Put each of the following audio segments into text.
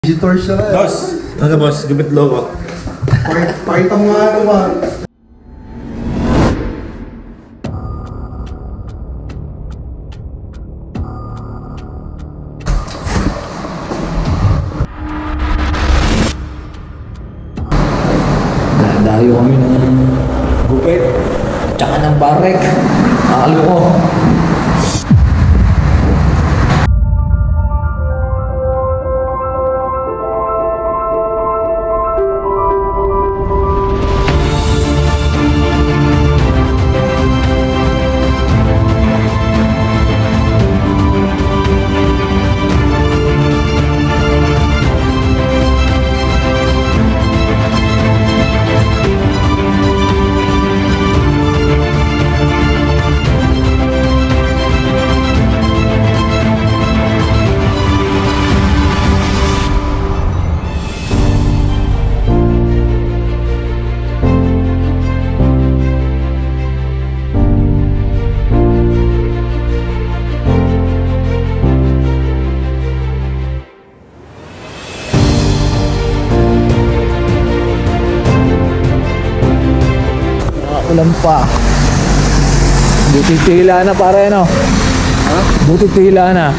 Visitor siya na. Boss! Ano boss? Gupit loko. Pakita mo nga naman. Dayo kami ng gupit at saka ng barek. Nakaloko. Ulan pa. Buti tila na pare no? Ha? Buti tila na.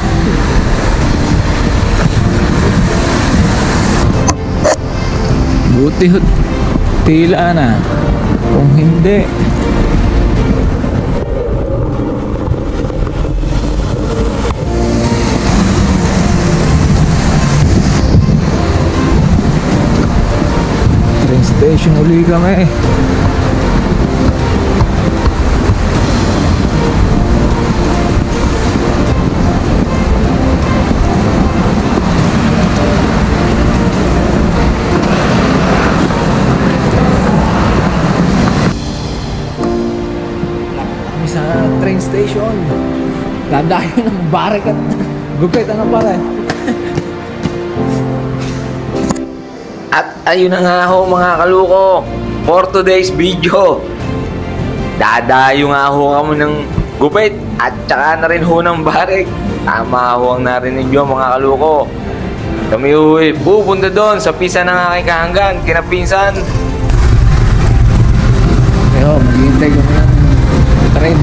Buti tila na. Kung hindi train station uli kami. Sa train station dadayo ng barek at gupit ano pare. At ayun na nga ho mga kaluko, for today's video, dadayo nga ho kami ng gupit at saka na rin ho ng barek. Tama ho ang narinig nyo mga kaluko. Kami ho pupunta doon sa pisa ng aking kahanggan, kinapinsan. Pero maghihintay kami ng train.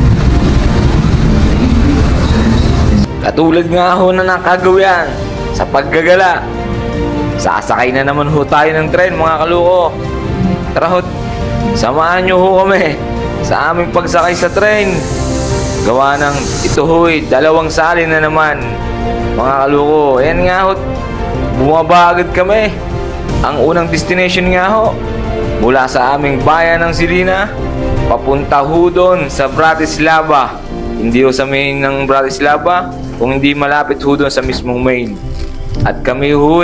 Katulad nga ho na nakagawian sa paggagala, sasakay na naman ho tayo ng tren mga kaluko. Tara ho, samahan nyo ho kami sa aming pagsakay sa tren. Gawa ng ito ho'y dalawang salin na naman mga kaluko. Ayan nga ho, bumaba agad kami. Ang unang destination nga ho, mula sa aming bayan ng Silina papunta ho doon sa Bratislava. Hindi ho sa main ng Bratislava, kung hindi malapit ho doon sa mismong main. At kami ho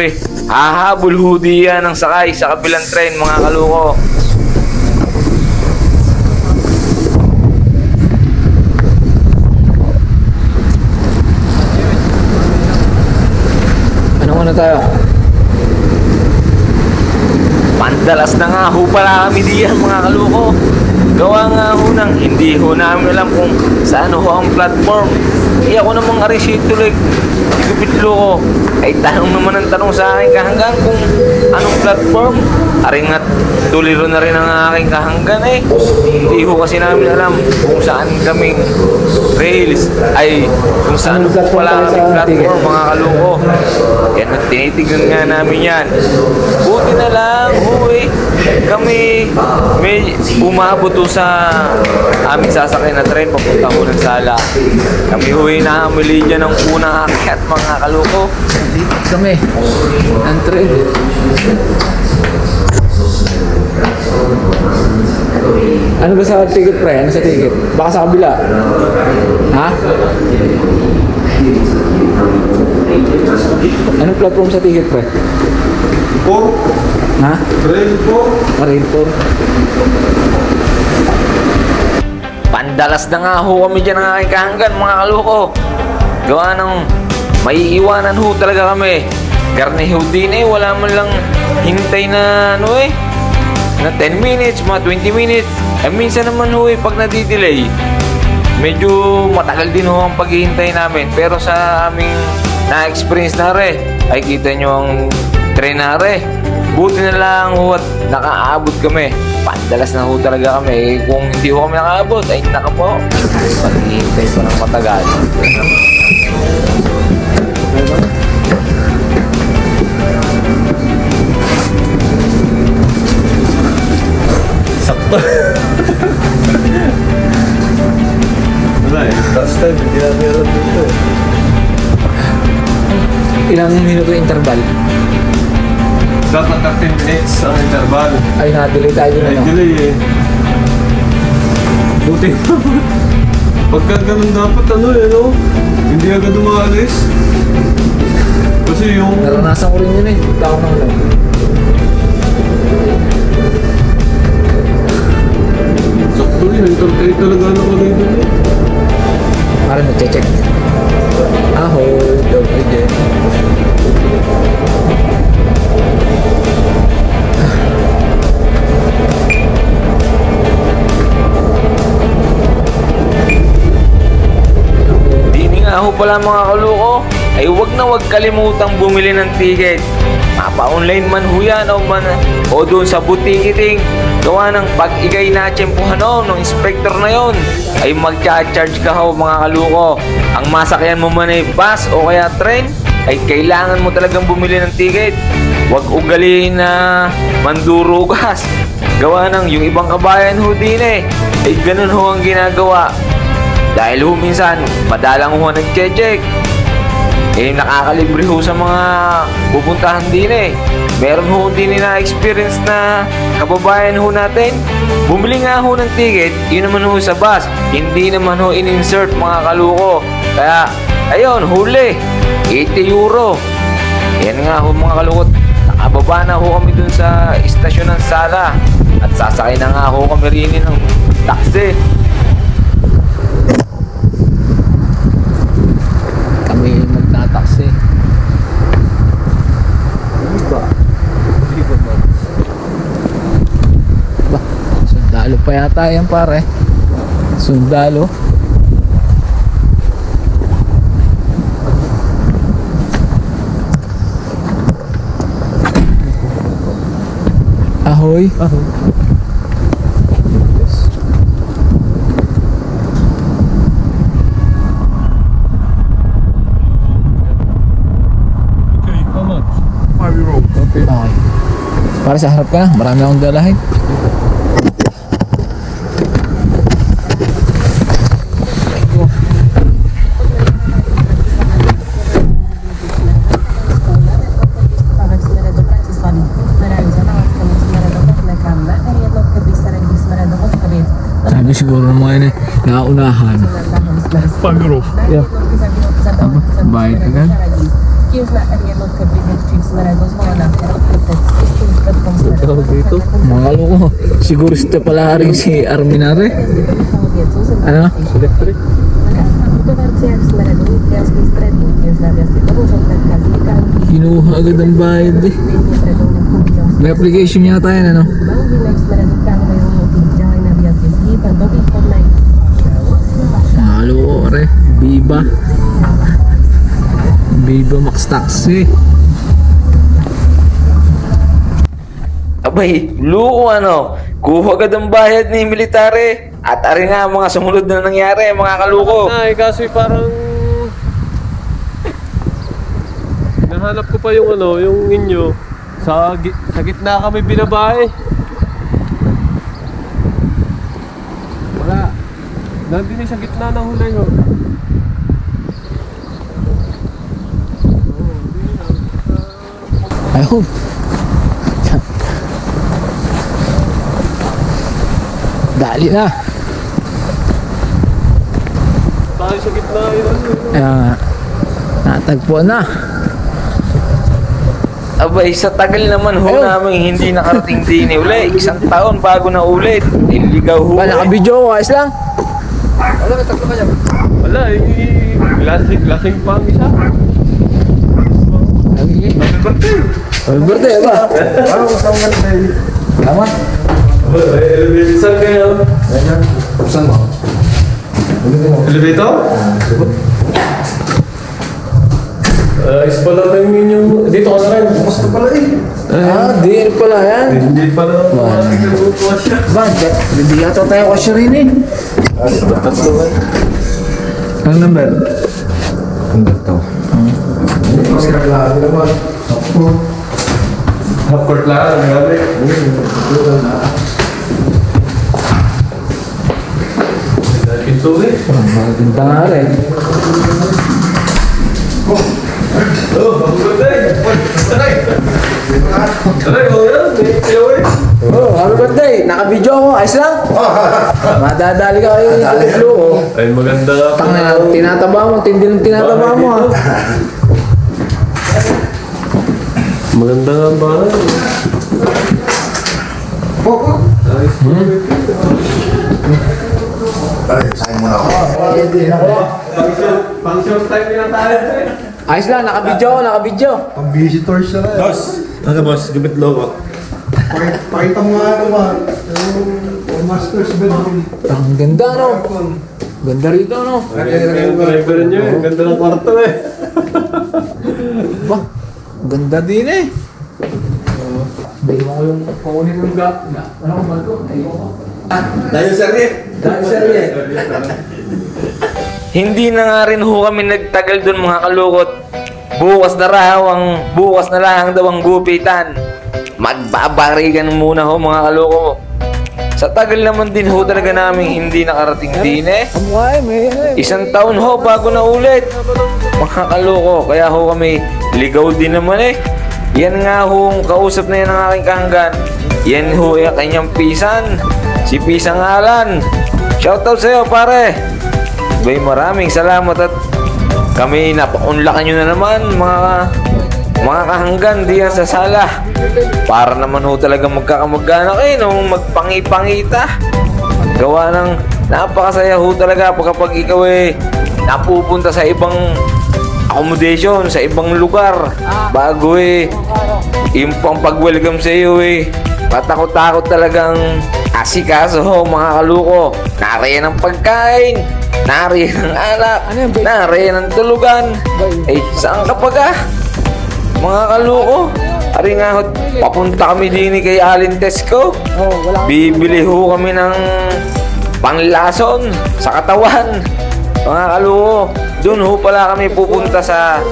hahabol ho diyan ng sakay sa kabilang train mga kaluko. Ano tayo? Pandalas na nga ho pala kami diyan mga kaluko. Gawa nga ho nang hindi ho namin alam kung saan ho ang platform. Ako namang arisito tuloy gupitlo ko ay tanong naman ang tanong sa aking kahanggan kung anong platform. Aring at tuliro na rin ang aking kahanggan hindi ho kasi namin alam kung saan kaming rails ay kung saan pala kaming platform mga kaluko. Yan at tinitignan nga namin yan. Buti na lang kami may umabot sa aming sasakay na tren papunta ho ng Sala. Kami naamuli dyan ng unang akyat mga kaluko. Lipat kami ng train. Ano ba sa ticket pre? Ano sa ticket? Baka sa kabila. Ha? Anong platform sa ticket pre? Po? Ha? Train po? Rail 4. Pandalas na nga ho kami dyan ng aking kahanggan mga kaluko. Gawa ng maiiwanan ho talaga kami. Garne ho din wala man lang hintay na na 10 minutes, mga 20 minutes. Minsan naman pag nadidelay, medyo matagal din ho ang paghihintay namin. Pero sa aming na-experience na rin, ay kita nyo ang Tren na re. Buti na lang ho at nakaabot kami. Pandalas na ho talaga kami. Kung hindi ho kami nakaabot, ay naka po. Paghihintay pa ng matagal. Sakto. Wala eh. Last time, hindi na meron dito eh. Ilang minuto yung interval? Dapat 13 minutes ang interval. Ay, na-delay tayo dun, Ay, ano? delay eh. Buti. Pagka ganun dapat ano eh, no? Hindi agad umaalis. Kasi yung... Naranasan ko rin yun eh. Tao na lang. Sakto rin, hintay talaga na ulit dun eh. Parang nag-check. Hold up again. Dini nga ho pala mga kaluko, ay huwag na huwag kalimutang bumili ng ticket. Mapa-online man ho yan o doon sa butikiting. Gawa ng pag-igay na tiyempuhan ng inspector na yon ay magcha-charge ka ho mga kaluko. Ang masakyan mo man ay bus o kaya train, ay kailangan mo talagang bumili ng ticket. Huwag ugaliin na mandurugas. Gawa ng yung ibang kabayan ho din ay ganun ho ang ginagawa. Dahil ho minsan, madalang ho nag-check. Nakakalibre ho sa mga pupuntahan din Meron ho din na-experience na kababayan ho natin. Bumili nga ho ng ticket, yun naman ho sa bus. Hindi naman ho in-insert mga kaluko. Kaya, ayun, huli. 80 euro. Yan nga ho mga kalukot. Nakababa na ho kami dun sa istasyon ng Sala. At sasakay na nga ho kami rin ng taxi. Kami magtataksi. Ba, sundalo pa yata yan pare. Sundalo. Ahoy. Ahoy. Okay. Para sa harap ka na, marami akong dalahin. Sabi siguro ng mga yun naunahan. Pag-roof. Yeah. Bayad agad. Dito. Mga loko. Siguro sito pala rin si Arminare. Ano? Electric. Kinuha agad ang bayad eh. May application yata yan ano? Mga loko re. Viva. Viva Max Taxi. Abay, luko kuha agad ang bayad ni military. At ari nga mga sumunod na nangyari mga kaluko. Ay, kaso parang... Nahanap ko pa yung yung inyo. Sa gitna kami binabae. Wala. Nandun sa gitna ng hulay ho. Ayun. Dali na. Tayo sa gitna yun. Natagpo na. Abay, sa tagal naman ho namin hindi nakarating din uli. Isang taon bago na ulit. Iligaw ho. Ba, naka-video ko, ayos lang. Wala, lasing pa ang isa. Happy birthday ba? Ano kasama ka na tayo? Salamat. Saan kayo? Saan mo? Elevator? Ayos pala tayo ninyo. Dito ka na rin. Gusto pala eh. Di pala yan. Hindi pala. Nagkukuha siya. Hindi yata tayo kasi rin eh. Tatlo ka. Ang number? Mas kailangan naman. Half court lang. Grabe. Pinto eh. Maganda nga rin. Oh, maganda eh. Sanay. Sanay, oh yan. May ilaw eh. Oh, happy birthday! Naka-video ako, ayos lang? Madadali ka kayo yung tatlo ko. Ay, maganda nga. Tangina, tinataba mo, tindi ng tinataba mo ha. Maganda nga ba? Ayos mo. Ay, sayang mo na ako. Pang-short time na tayo eh. Ayos lang, naka-video ako, naka-video. Pang visitor siya na. Boss! Ano boss? Gabit logo. Pakita mo nga naman. Yung master's bedroom. Ang ganda no? Ganda rito no? Yung driver nyo eh. Ganda ng kwarto eh. Ba, ganda din eh. Hindi mo ko yung kukunin yung gap. Ano ko ba ito? Ayoko ko. Dahil sir eh! Dahil sir eh. Hindi na nga rin ho kami nagtagal dun mga kalukot. Bukas na lang daw ang gupitan. Magbabarigan muna ho mga kaloko. Sa tagal naman din ho talaga namin hindi nakarating din eh. Kamukha eh, may Isang taon ho bago na ulit. Mga kaloko, kaya ho kami ligaw din naman eh. Yan nga ho, kausap na yan ng aking kahanggan. Yan ho yung kanyang pisan. Si Pisang Alan. Shoutout sa'yo pare. Bay, maraming salamat at kami napaunlakan nyo na naman mga kahanggan diyan sa sala. Para naman ho talaga magkakamag-anak eh nung magpangi-pangita. Gawa ng napakasaya ho talaga kapag ikaw eh napupunta sa ibang accommodation, sa ibang lugar. Bago eh yung pang pag-welcome sa iyo eh patakot-takot talagang asikaso ho mga kaluko. Nariyan ang pagkain, nariyan ang alak, nariyan ang tulugan. Eh, saan ka pa ka? Mga kaluko, ari nga ho, papunta kami din kay Alin Tesco. Bibili ho kami ng panglason sa katawan. Mga kaluko, doon ho pala kami pupunta sa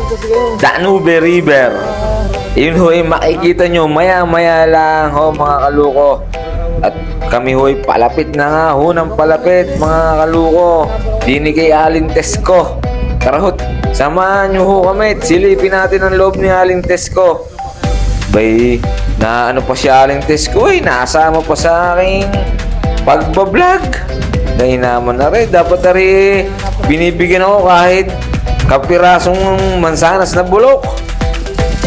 Danube River. Yun ho, makikita nyo maya-maya lang ho mga kaluko. At kami ho'y palapit na nga ho ng palapit mga kaluko. Dini kay Alin Tesco. Tara ho, samahan nyo ho kami. Silipin natin ang loob ni Alin Tesco. Bay, na ano pa si Alin Tesco eh. Nasama pa sa aking pagbablog. Dahil naman na rin. Dapat na rin binibigyan ako kahit kapirasong mansanas na bulok.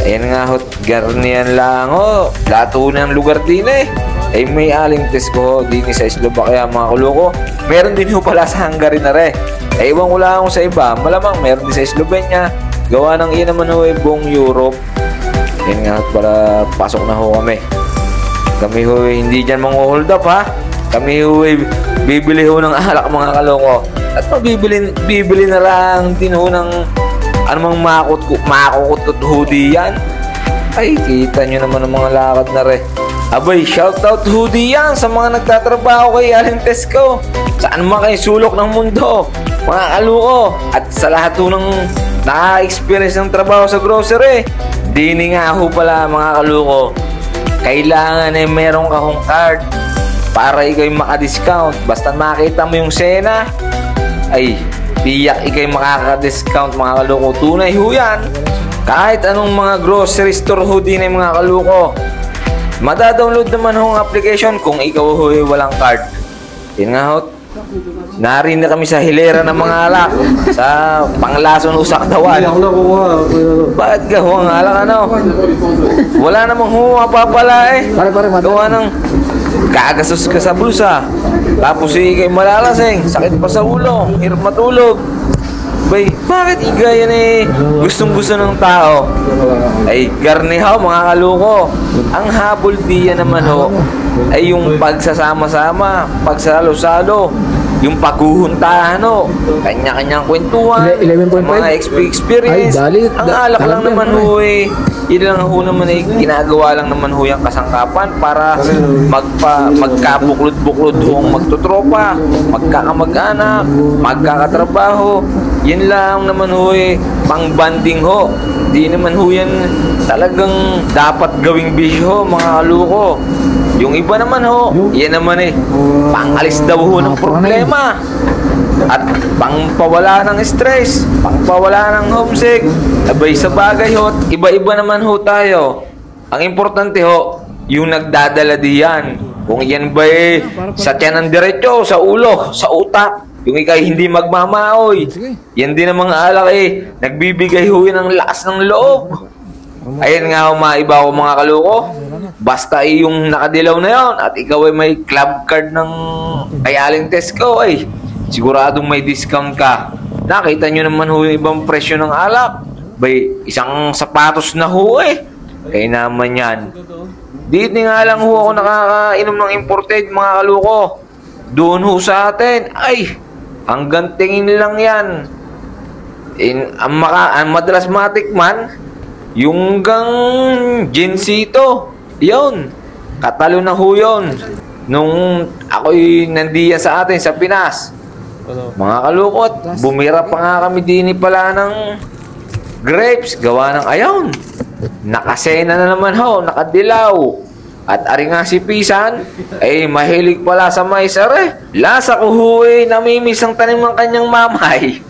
Ayan nga ho, garniyan lang ho. Lato ng lugar din eh. Ay may Aling Tesco din sa Slovakia mga kuloko. Meron din ho pala sa Hungary na rin. Ay iwan ko lang sa iba. Malamang meron din sa Slovenia. Gawa ng iyan naman ho buong Europe. Yan nga para pasok na ho kami. Kami ho hindi dyan hold up ha. Kami ho bibili ho ng alak mga kaloko. At bibili na lang din ho ng anumang makakukot hoodie yan. Ay kita nyo naman ang mga lakad na rin. Abay, shoutout hoodie yan sa mga nagtatrabaho kay Alin Tesco. Saan man kayo sulok ng mundo, mga kaluko. At sa lahat ho ng naka-experience ng trabaho sa grocery, dini nga ho pala mga kaluko. Kailangan eh meron ka hong card para ikaw'y maka-discount. Basta makita mo yung sena, ay piyak ikaw'y makaka-discount mga kaluko. Tunay ho yan. Kahit anong mga grocery store ho din eh mga kaluko. Madadownload naman ho ang application kung ikaw ho walang card. Yun nga ho. Narin na kami sa hilera ng mga alak sa panglason o saktawan. Hindi ako nakuha. Bakit ka ho ang alak ano? Wala namang ho mapapala eh. Gawa ng kagasos ka sa bulsa. Tapos ikay malalasing. Sakit pa sa ulo. Hirap matulog. Bay, bakit igaya eh gustong-gusto ng tao? Ay, garni ho mga kaluko. Ang habol diyan naman ho ay yung pagsasama-sama, pagsalo-salo. yung paghuhuntahan ho, kanya-kanyang kwentuhan, 11.5? mga experience. Ay, dali. Ang alak lang Dali, naman pre. ho eh. Yun lang ho naman eh, ginagawa lang naman ho yung kasangkapan para magkabuklod-buklod ho ang magtutropa, magkakamag-anak, magkakatrabaho. Yan lang naman ho eh, pang-banding ho. Di naman ho yan talagang dapat gawing bisyo ho, mga kaluko. Yung iba naman ho, yan naman eh, pangalis daw ho ng problema. At pangpawala ng stress, pangpawala ng homesick. Abay sa bagay ho, iba-iba naman ho tayo. Ang importante ho, yung nagdadala diyan. Kung yan ba eh, sa tiyan ng diretso, sa ulo, sa utak. Yung ikay hindi magmamaoy. Yan din ang mga alak eh, nagbibigay ho yun ng lakas ng loob. Ayan nga ho, maiba ko mga kaluko. Basta yung nakadilaw na yon at ikaw ay may club card ng kay Aling Tesco ay siguradong may discount ka. Nakita nyo naman ho yung ibang presyo ng alak. Bay, isang sapatos na ho eh. Kaya naman yan. Dito nga lang ho ako nakakainom ng imported mga kaluko. Doon ho sa atin, ay, hanggang tingin lang yan. Ang madalas matikman, yung gang ginsito. Yun. Katalo na ho yun. Nung ako'y nandiyan sa atin sa Pinas. Mga kalukot, bumira pa nga kami din pala ng grapes. Gawa ng ayawn. Nakasena na naman ho, nakadilaw. At ari nga si Pisan, ay mahilig pala sa mais are. Lasa ko ho eh, namimiss ang tanim ng kanyang mamay.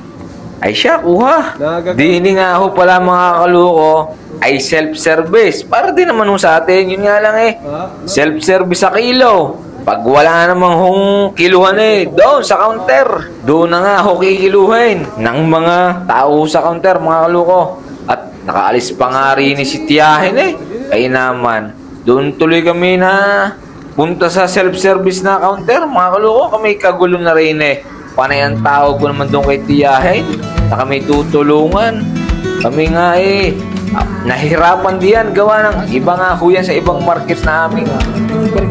Ay siya, kuha. Dini nga ho pala mga kaluko, ay self-service. Para din naman ho sa atin, yun nga lang eh. Self-service sa kilo. Pag wala namang hong kiluhan eh, doon sa counter. Doon na nga ho kikiluhin ng mga tao sa counter, mga kaluko. At nakaalis pa nga rin si Tiyahin eh. Ay naman, doon tuloy kami na punta sa self-service na counter, mga kaluko. Kami kagulo na rin eh. Panay ang tawag ko naman doon kay Tiyahin na kami tutulungan. Kami nga eh, nahirapan diyan gawa ng iba nga ho yan sa ibang market na aming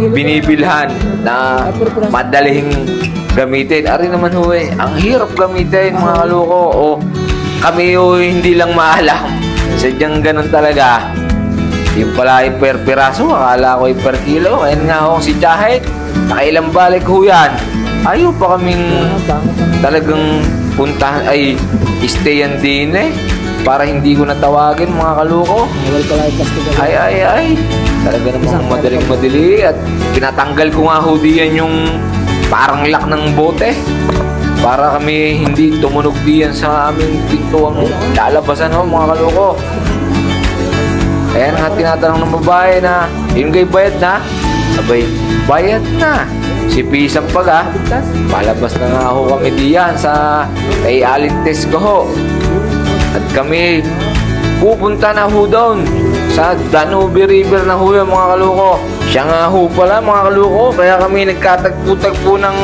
binibilhan na madalihing gamitin. Ari naman ho eh, ang hirap gamitin mga kaluko. O kami ho hindi lang maalam. Sadyang ganun talaga. Yung pala yung per piraso, akala ko yung per kilo. Ayan nga ho si Tiyahin, nakailang balik ho yan. Ayaw pa kaming talagang puntahan ay stayan din eh. Para hindi ko natawagin mga kaluko. Ay. Talaga namang madaling-madali. At pinatanggal ko nga ho diyan yung parang lock ng bote. Para kami hindi tumunog diyan sa aming pintuang lalabasan ho mga kaluko. Ayan nga tinatanong ng babae na, yun kay bayad na? Abay, bayad na. Si Pisang pag palabas na nga ho kami diyan sa kay Aling Tesco ho. At kami pupunta na ho doon sa Danube River na ho yung mga kaluko. Siya nga ho pala mga kaluko, kaya kami nagkatagpo-tagpo ng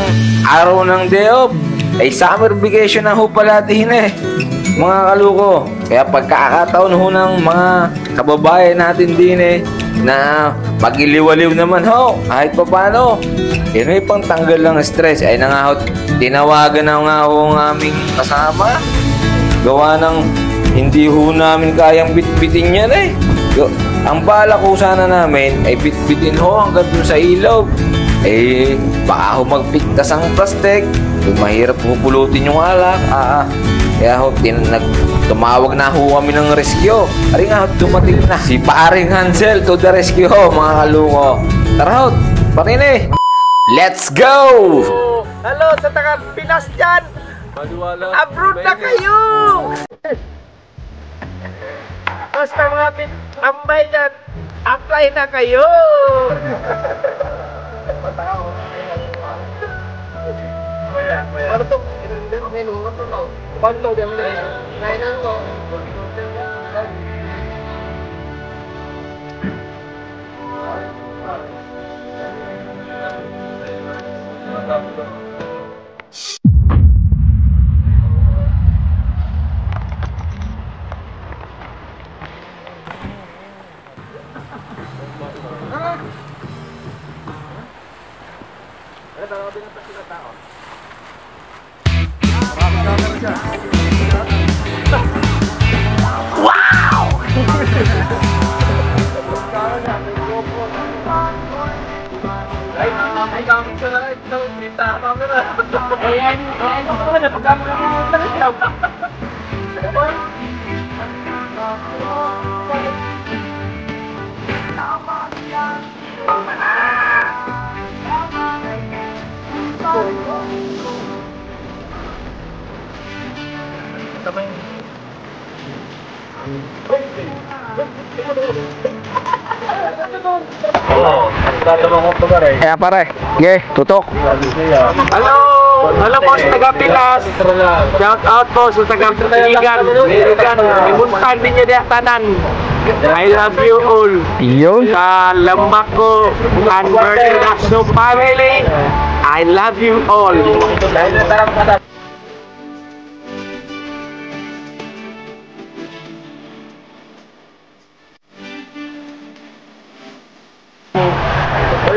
araw ng day-off. Ay summer vacation na ho pala din eh, mga kaluko. Kaya pagkakataon ho ng mga kababayan natin din eh, na magiliwaliw naman ho, kahit pa paano. Yun may pang tanggal ng stress. Ay na nga ho, tinawagan na nga ho ng aming kasama. Gawa ng hindi ho namin kayang bitbitin yan eh. Ang bala ko sana namin ay bitbitin ho hanggang dun sa ilaw. Eh, baka ho magpigtas ang plastic. Kung mahirap ho pulutin yung alak. Kaya ho, tumawag na ho kami ng rescue. Ari nga ho, dumating na si Paring Hansel to the rescue ho, mga kaluko. Tara ho, parin let's go! Hello sa taga Pinas dyan! Abroad na kayo! Basta mga tambay dyan, apply na kayo! Kaya pare, ge, tutok. Halo! Halo po sa taga-Pilas. Shout out po sa taga-Iligan. Imuntan din niya diya tanan. I love you all. Yun. Sa lambak ko and Virgin Acno family, I love you all.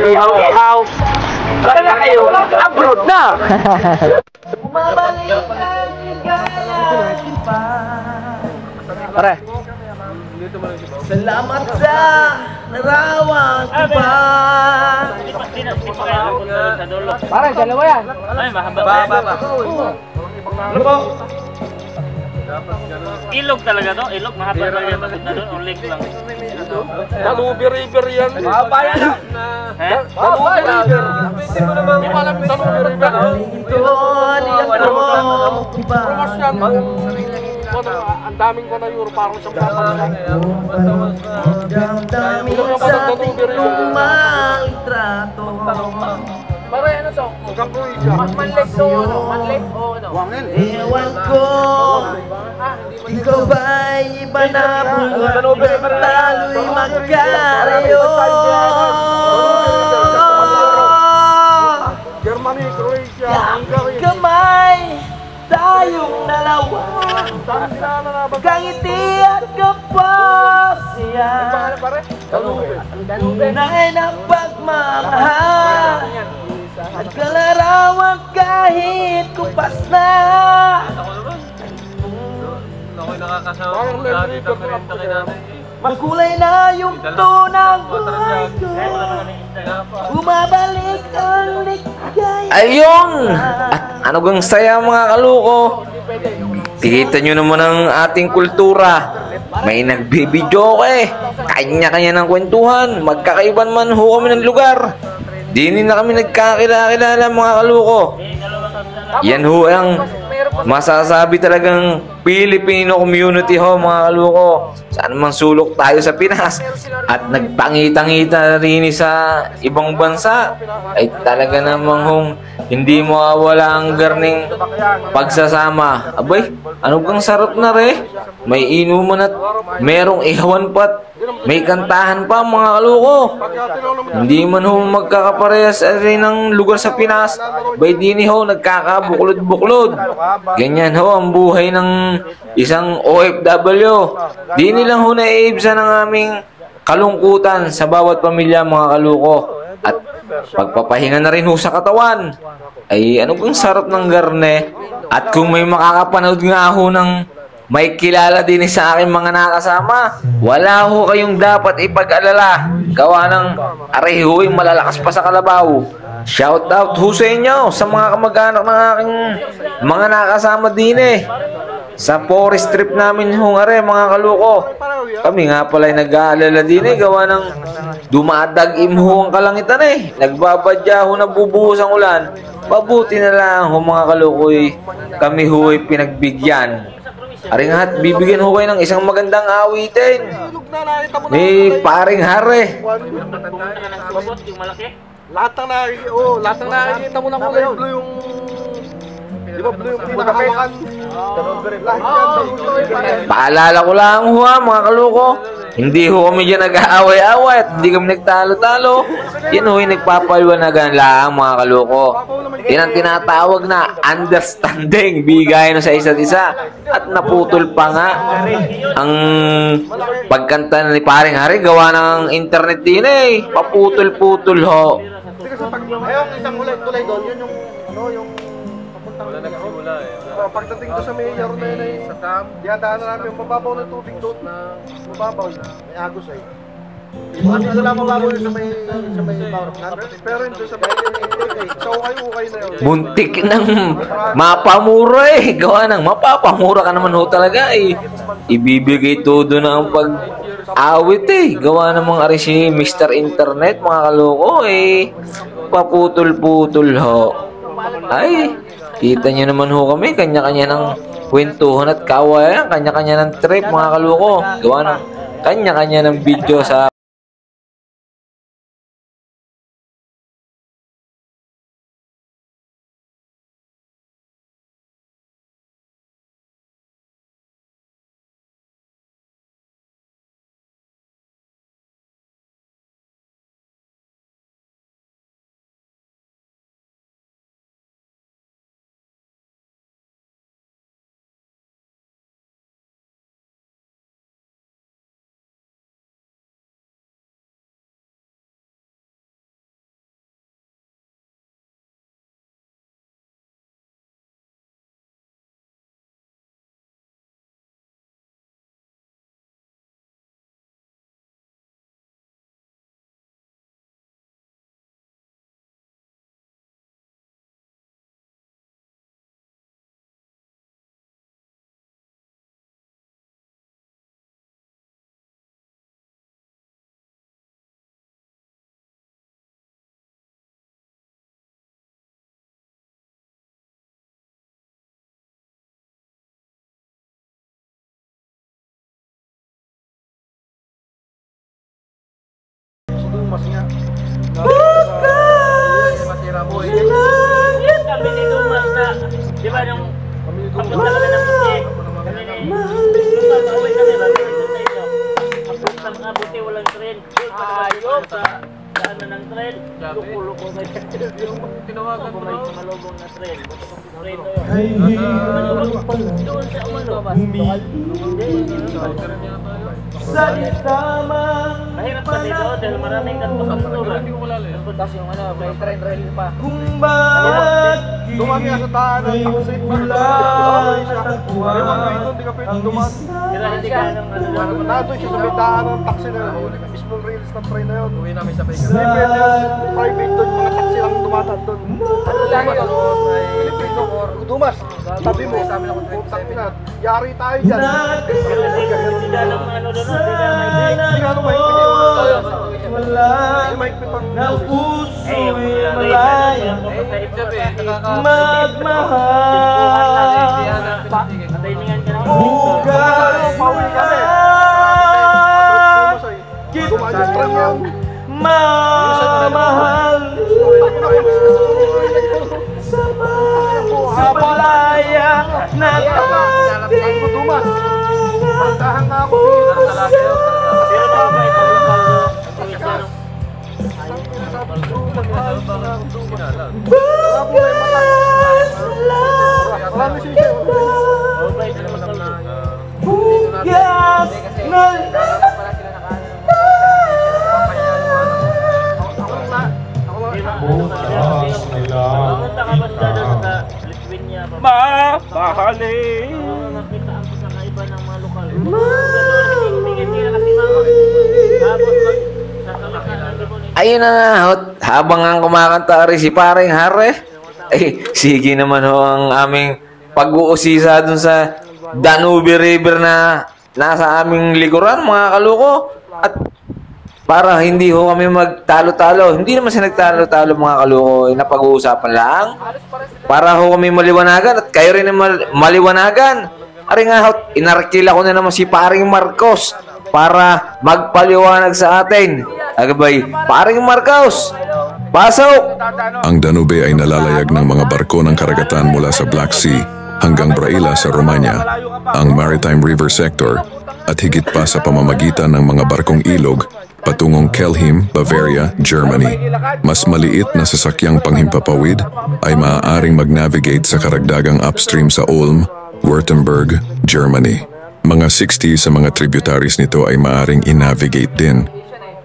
Ihaw-ihaw. Para na kayo, abroad na. Pare. Salamat sa narawang iba. Pare, dalawa yan. Ilog talaga to? Ilog? Mahaba talaga to na doon? O lake lang? Danubi River yan. Bayan na. Danubi River. Hindi mo naman alam yung Danubi River. Promos yan. Ang daming ko na euro parang siyang papalag. Damdamin sa ating maltrato. Pare, ano to? Manlek to, ano? Manlek o ano? Ewan ko, ikaw ba'y iba na buwan? Talo'y magkareyo. Germany, Croatia, Hungary. Kamay, tayong dalawa. Kangiti at kapasya. Tunay na pagmamahal at kalarawan kahit kupas na. Makulay na yung tunang buhay ko. Bumabalik ang ligaya. Ayun! At ano gang saya mga kaluko? Kita nyo naman ang ating kultura. May nagbibidyo eh. Kanya-kanya ng kwentuhan. Magkakaiban man ho kami ng lugar. Dini na kami nagkakilala mga kaluko. Yan ho ang masasabi talagang Filipino community ho mga kaluko. Saan mang sulok tayo sa Pinas at nagpangita-ngita rin sa ibang bansa ay talaga namang hong hindi mawawala ang garning pagsasama. Abay, ano bang sarap na re? May inuman at merong ihawan pat. May kantahan pa mga kaluko. Hindi man ho magkakaparehas rin ng lugar sa Pinas. Bay dini ho nagkakabuklod-buklod. Ganyan ho ang buhay ng isang OFW. Dini lang ho naiibsa ng aming kalungkutan sa bawat pamilya mga kaluko. At pagpapahinga na rin ho sa katawan. Ay ano kung sarap ng garne. At kung may makakapanood nga ho ng may kilala din sa aking mga nakasama, wala ho kayong dapat ipag-alala. Gawa ng areho'y malalakas pa sa kalabaw. Shout out ho sa inyo, sa mga kamag-anak ng aking mga nakasama din sa forest trip namin hong are mga kaluko. Kami nga pala ay nag-aalala din gawa ng dumadag-im ho ang kalangitan nagbabadya ho na bubuhos ang ulan. Mabuti na lang ho mga kalukoy, kami ho'y pinagbigyan. Aring hat, bibigyan ho kayo ng isang magandang awitin. May paring hare. Lahat ng nakikita mo na kulay blue yung... Di ba blue yung pinakahawakan? Paalala ko lang ho mga kaluko, hindi ho kami dyan nag-aaway-aaway at hindi kami nagtalo-talo. Yan ho'y nagpapaliwanagan lang mga kaluko. Yan ang tinatawag na understanding, bigay sa isa't isa. At naputol pa nga ang pagkanta ni paring hari gawa ng internet din paputol-putol ho. Ayun, isang kulay doon, yun yung, ano, yung papuntang Wala nagsimula eh. Pagdating doon sa mayor na yun ay sa dam, yadaan na namin yung mababaw ng tubig doon na mababaw na may agos ay. Wala mababaw yun sa may power plant. Pero yun doon sa may sa ukay-ukay na yun. Muntik ng mapamura eh. Gawa ng mapapamura ka naman ho talaga eh. Ibibigay todo ng pag-awit eh. Gawa ng mga ari si Mr. Internet, mga kaloko eh. Paputol-putol ho. Ay, kita nyo naman ho kami. Kanya-kanya ng kwentuhan at kawayan. Kanya-kanya ng trip, mga kaloko. Gawa ng kanya-kanya ng video sa Dumas nga. Masira mo eh. Yan kami ni Dumas na, di ba nung papunta kami ng buti, kami ni Dumas, away kami ba? Ang buti walang tren. Ayop sa daan na ng tren. Luko-luko may tinawagan ko may malubong na tren. Tren na yun. Doon sa umano. Mahirap kasi ito dahil maraming kanto-kantura. Tapos yung ano, may tren-rail pa. Dumami nga sa taan ng taksit. Hindi ka pwede dumas. Kaya hindi ka nang ano. Nandun siya sa may taan ng taxi na yun. Mismong rails ng train na yun. Uwi namin sa Pega. Hindi pwede yung private doon. Mga taxi lang dumatad doon. Ano lang yun? Pilipino or Dumas. Sabi mo, putang ina. Yari tayo dyan. Hindi ka nang ano doon. Hindi ka nang mahigpit ang Magmahal Bukas kita mamahal sa palaya natin. Pantahan na ako. Bukas na mapahalin. Nakita ang pagkakaiba ng mga lokal. ayun na nga, habang ang kumakanta rin si paring Hare, sige naman ho ang aming pag-uusisa dun sa Danube River na nasa aming likuran, mga kaluko. At para hindi ho kami magtalo-talo, hindi naman siya nagtalo-talo, mga kaluko, napag-uusapan lang. Para ho kami maliwanagan at kayo rin maliwanagan. Ari nga ho, inarkila ko na naman si paring Marcos para magpaliwanag sa atin. Agabay, paring Marcos, pasok! Ang Danube ay nalalayag ng mga barko ng karagatan mula sa Black Sea hanggang Braila sa Romania, ang Maritime River Sector, at higit pa sa pamamagitan ng mga barkong ilog patungong Kelheim, Bavaria, Germany. Mas maliit na sasakyang panghimpapawid ay maaaring mag-navigate sa karagdagang upstream sa Ulm, Württemberg, Germany. Mga 60 sa mga tributaries nito ay maaaring i-navigate din.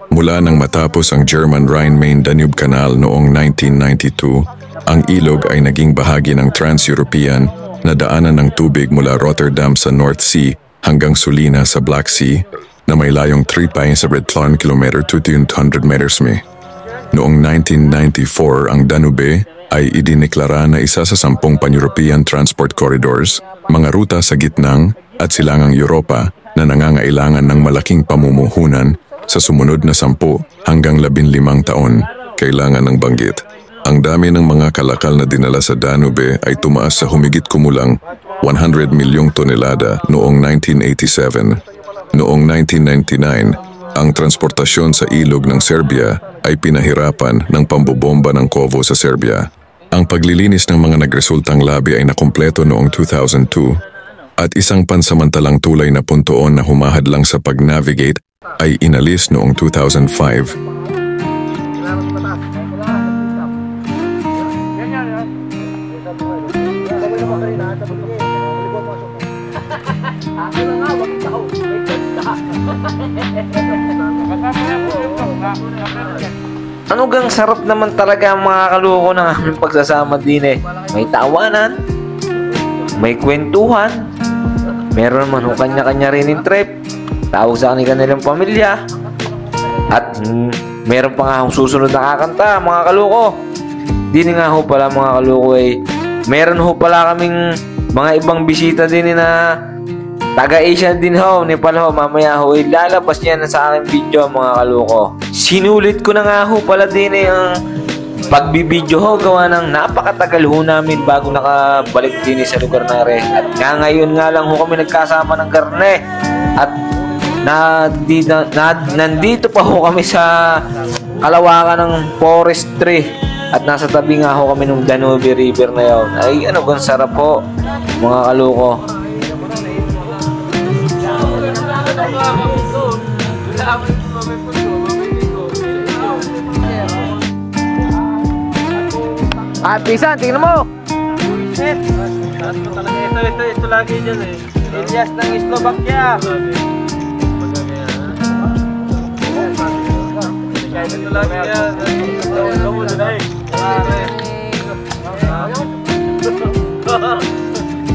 Mula nang matapos ang German Rhine-Main-Danube Canal noong 1992, ang ilog ay naging bahagi ng Trans-European na daanan ng tubig mula Rotterdam sa North Sea hanggang Sulina sa Black Sea na may layong 3.7 km to 200 meters mi. Noong 1994, ang Danube ay idineklara na isa sa 10 pan-European transport corridors, mga ruta sa gitnang at silangang Europa na nangangailangan ng malaking pamumuhunan sa sumunod na 10 hanggang 15 taon, kailangan ng banggit. Ang dami ng mga kalakal na dinala sa Danube ay tumaas sa humigit kumulang 100 milyong tonelada noong 1987. Noong 1999, ang transportasyon sa ilog ng Serbia ay pinahirapan ng pambobomba ng Kovo sa Serbia. Ang paglilinis ng mga nagresultang labi ay nakumpleto noong 2002 at isang pansamantalang tulay na puntoon na humahadlang sa pag-navigate ay inalis noong 2005. Ano gang sarap naman talaga ang mga kaloko ng aming pagsasama din eh. May tawanan, may kwentuhan, meron naman kanya-kanya rin yung trip, tawag sa kanilang pamilya, at meron pa nga akong susunod na kakanta mga kaloko. Din nga ho pala mga kaloko eh, meron ho pala kaming mga ibang bisita din na taga-Asia din ho, Nepal ho, mamaya ho, ilalabas niya na sa aking video mga kaloko. Sinulit ko na nga ho pala din ang pagbibideo ho, gawa ng napakatagal ho namin bago nakabalik din sa lugar na rin. At nga ngayon nga lang ho kami nagkasama ng karne. At nandito pa ho kami sa kalawakan ng forestry. At nasa tabi nga ho kami ng Danube River na yun. Ay ano bang sarap po mga kaloko. At pisan, tingnan mo. Ito lagi dyan eh. Elias ng Slovakia. Ito lagi yan. Ito mo dun eh.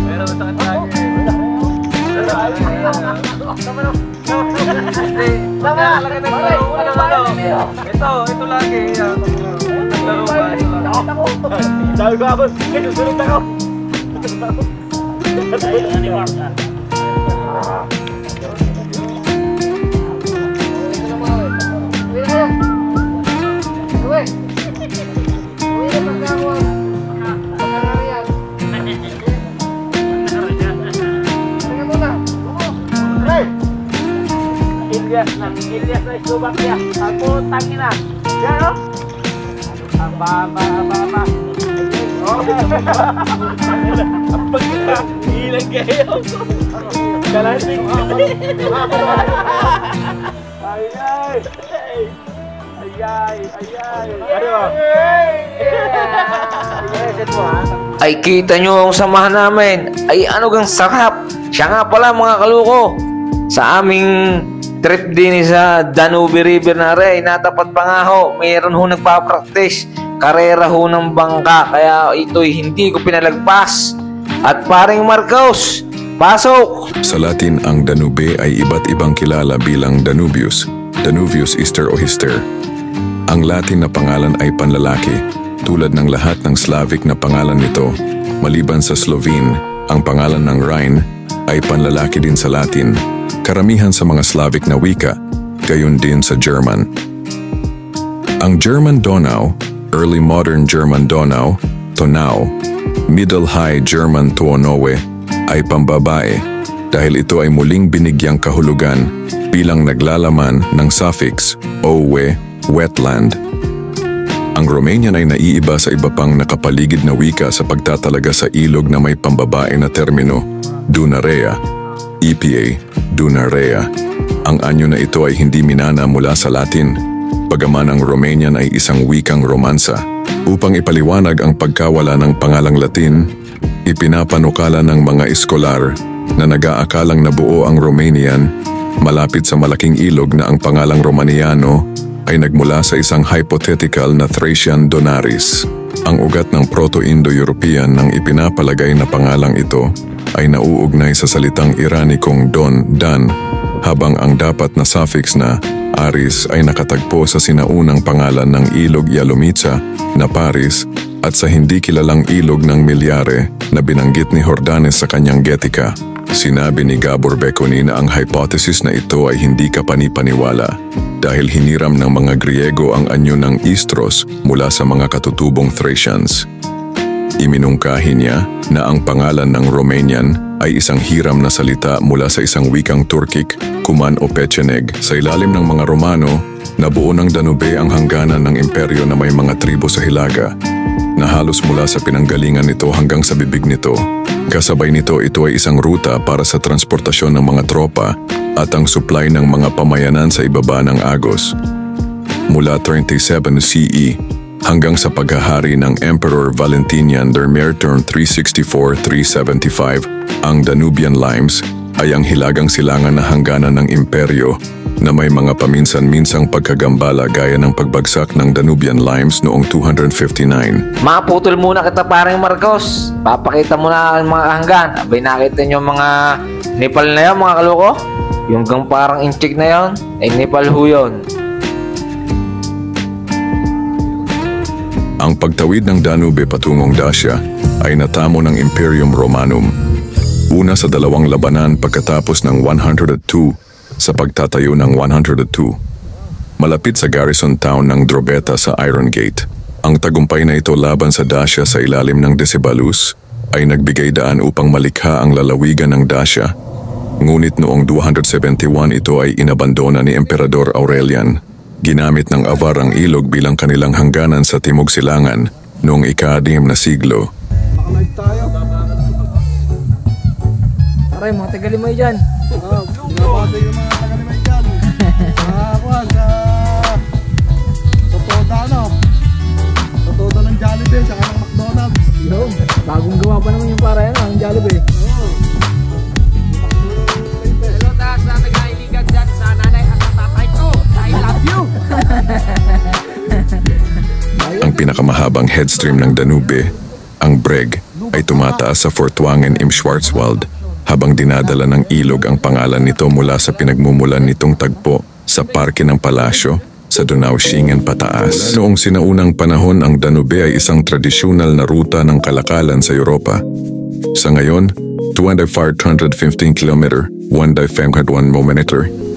Meron sa akin lagi. Ito lagi. Sabi ko ako, susunod ako. Elias na Slovakia. Ako, tangin na. Yan o. Ang baba. Ang pagkita, ilang kayo. Galasing. Ay kita nyo ang samahan namin. Ay ano gang sarap. Siya nga pala mga kaloko. Sa aming trip din sa Danube River na rin, natapat pa nga ho, mayroon ho nagpa-practice karera ho ng bangka, kaya ito'y hindi ko pinalagpas. At paring Marcos, pasok! Sa Latin, ang Danube ay iba't ibang kilala bilang Danubius, Danuvius Ister o Hister. Ang Latin na pangalan ay panlalaki, tulad ng lahat ng Slavic na pangalan nito. Maliban sa Slovene, ang pangalan ng Rhine ay panlalaki din sa Latin. Karamihan sa mga Slavic na wika, gayon din sa German. Ang German Donau, Early Modern German Donau, Tonau, Middle High German Tuonowe, ay pambabae dahil ito ay muling binigyang kahulugan bilang naglalaman ng suffix owe, wetland. Ang Romanian ay naiiba sa iba pang nakapaligid na wika sa pagtatalaga sa ilog na may pambabae na termino, Dunarea, EPA, Dunarea. Ang anyo na ito ay hindi minana mula sa Latin, bagaman ang Romanian ay isang wikang romansa. Upang ipaliwanag ang pagkawala ng pangalang Latin, ipinapanukala ng mga eskolar na nag-aakalang nabuo ang Romanian malapit sa malaking ilog na ang pangalang Romaniano ay nagmula sa isang hypothetical na Thracian Donaris. Ang ugat ng Proto-Indo-European nang ipinapalagay na pangalang ito ay nauugnay sa salitang Iranikong Dan, habang ang dapat na suffix na Aris ay nakatagpo sa sinaunang pangalan ng ilog Yalomitsa na Paris at sa hindi kilalang ilog ng Milyare na binanggit ni Jordanes sa kanyang Getica. Sinabi ni Gabor Bekoni na ang hypothesis na ito ay hindi kapani-paniwala dahil hiniram ng mga Griego ang anyo ng Istros mula sa mga katutubong Thracians. Iminungkahi niya na ang pangalan ng Romanian ay isang hiram na salita mula sa isang wikang Turkic, Kuman o Pecheneg. Sa ilalim ng mga Romano, nabuo ng Danube ang hangganan ng imperyo na may mga tribo sa Hilaga, na halos mula sa pinanggalingan nito hanggang sa bibig nito. Kasabay nito, ito ay isang ruta para sa transportasyon ng mga tropa at ang supply ng mga pamayanan sa ibaba ng Agos. Mula 37 CE hanggang sa paghahari ng Emperor Valentinian Term 364-375, ang Danubian Limes ay ang hilagang silangan na hangganan ng imperyo na may mga paminsan-minsang pagkagambala gaya ng pagbagsak ng Danubian Limes noong 259. Maputol muna kita paring Marcos. Papakita mo na ang mga hanggan. Abay nakita nyo mga Nepal na yan mga kaloko. Yung gang parang inchik na yon ay Nepal ho yun. Ang pagtawid ng Danube patungong Dacia ay natamo ng Imperium Romanum. Una sa dalawang labanan pagkatapos ng 102 sa pagtatayo ng 102. Malapit sa garrison town ng Drobeta sa Iron Gate. Ang tagumpay na ito laban sa Dacia sa ilalim ng Decebalus ay nagbigay daan upang malikha ang lalawigan ng Dacia. Ngunit noong 271 ito ay inabandona ni Emperador Aurelian. Ginamit ng Avar ang ilog bilang kanilang hangganan sa Timog Silangan noong ika-10 na siglo. Makalive tayo. Aray, mga tagalimay dyan. Binabasa yung mga tagalimay dyan. Sa Toda, no? Sa Toda ng Jollibee, saka ng McDonald's. Yo, bagong gawa pa naman yung para yan, ang Jollibee. Hello, taas na nag-ailigan dyan sa nanay at sa tatay ko. I love you! Ang pinakamahabang headstream ng Danube, ang Breg, ay tumataas sa Fortwangen im Schwarzwald habang dinadala ng ilog ang pangalan nito mula sa pinagmumulan nitong tagpo sa parke ng palasyo sa Donaueschingen pataas. Noong sinaunang panahon, ang Danube ay isang tradisyonal na ruta ng kalakalan sa Europa. Sa ngayon, 2,415 km, 1,501 km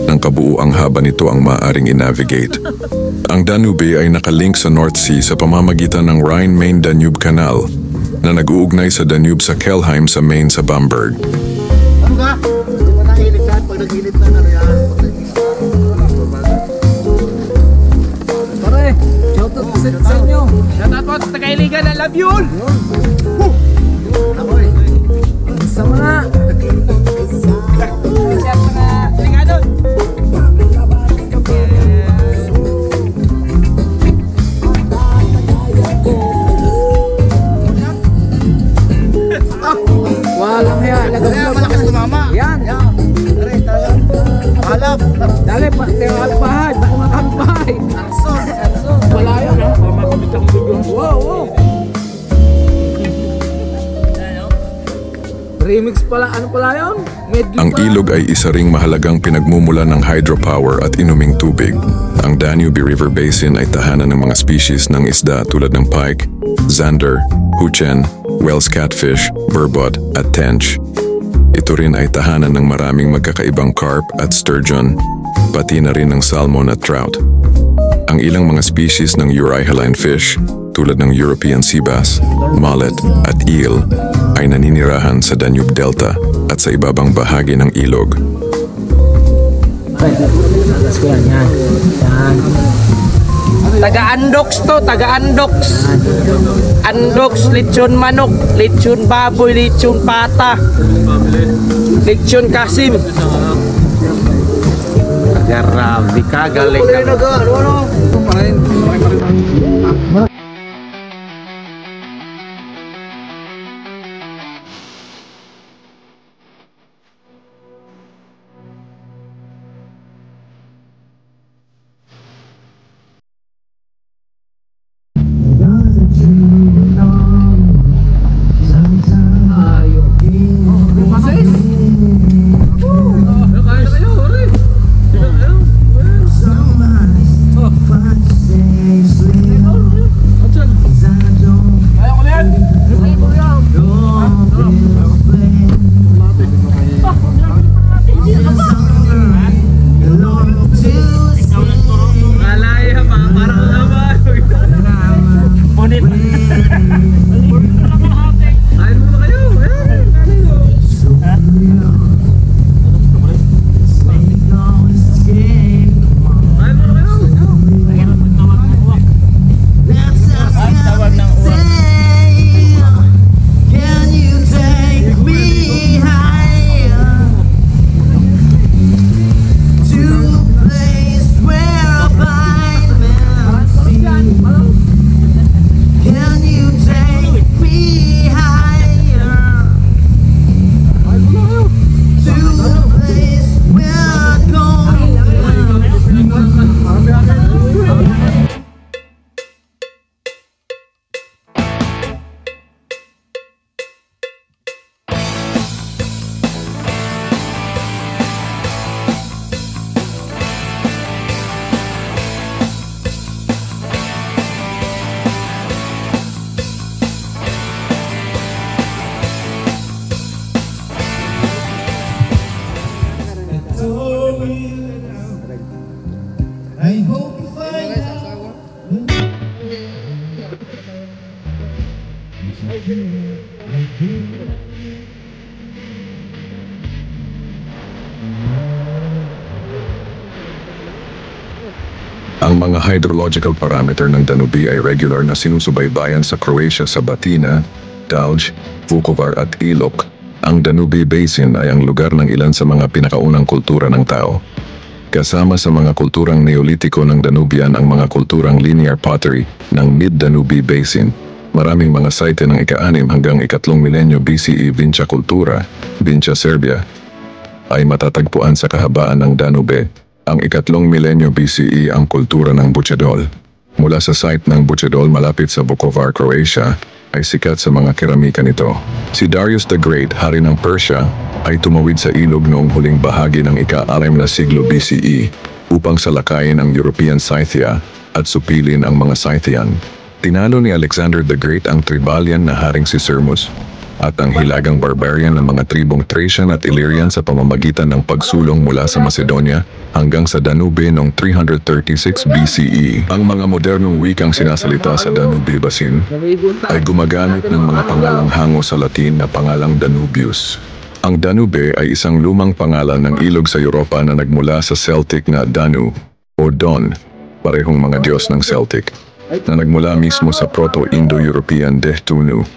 ng kabuuang haba nito ang maaaring i-navigate. Ang Danube ay nakalink sa North Sea sa pamamagitan ng Rhine-Main-Danube Canal na nag-uugnay sa Danube sa Kelheim sa Maine sa Bamberg. Ano ka? Hindi mo nahilig ka pag nag-init na ano yan. Pare, shoutout sa inyo. Shoutout po sa Tagailigan. I love you all! Akoy. Sa mga... Shout mga ligadon! Walang yan. Kaya malakas tumama. Yan. Aray, talagang halap. Dali, alpahan. Baka makampahay. Arson. Wala yan, ha? Baka makamit ang bigyan. Wow, wow. Remix pala. Ano pala yun? Medley Ang pala. ilog ay isa ring mahalagang pinagmumula ng hydropower at inuming tubig. Ang Danube River Basin ay tahanan ng mga species ng isda tulad ng pike, zander, huchen, Wells catfish, burbot at tench. Ito rin ay tahanan ng maraming magkakaibang carp at sturgeon, pati na rin ng salmon at trout. Ang ilang mga species ng euryhaline fish tulad ng European sea bass, mullet at eel ay naninirahan sa Danube Delta at sa ibabang bahagi ng ilog. Ay, tatas ko yan. Yan. Yan. Taga-Andox to, taga-Andox. Andox, lechon manok, lechon baboy, lechon pata, lechon kasim. Grabe ka, galing ka. Ang mga hydrological parameter ng Danube ay regular na sinusubaybayan sa Croatia sa Batina, Dalj, Vukovar at Ilok. Ang Danube Basin ay ang lugar ng ilan sa mga pinakaunang kultura ng tao. Kasama sa mga kulturang Neolitiko ng Danubian ang mga kulturang linear pottery ng Mid-Danube Basin. Maraming mga site ng ika-6 hanggang ika-3 milenyo BCE Vinca Kultura, Vinca Serbia, ay matatagpuan sa kahabaan ng Danube. Ang ika-3 milenyo BCE ang kultura ng Bucedol. Mula sa site ng Bucedol malapit sa Vukovar, Croatia, ay sikat sa mga keramika nito. Si Darius the Great, hari ng Persia, ay tumawid sa ilog noong huling bahagi ng ika-6 na siglo BCE upang salakayin ang European Scythia at supilin ang mga Scythian. Tinalo ni Alexander the Great ang Tribalian na haring si Sirmus at ang hilagang barbarian ng mga tribong Thracian at Illyrian sa pamamagitan ng pagsulong mula sa Macedonia hanggang sa Danube noong 336 BCE. Ang mga modernong wikang sinasalita sa Danube Basin ay gumagamit ng mga pangalang hango sa Latin na pangalang Danubius. Ang Danube ay isang lumang pangalan ng ilog sa Europa na nagmula sa Celtic na Danu o Don, parehong mga Diyos ng Celtic, na nagmula mismo sa Proto-Indo-European Dehtunu.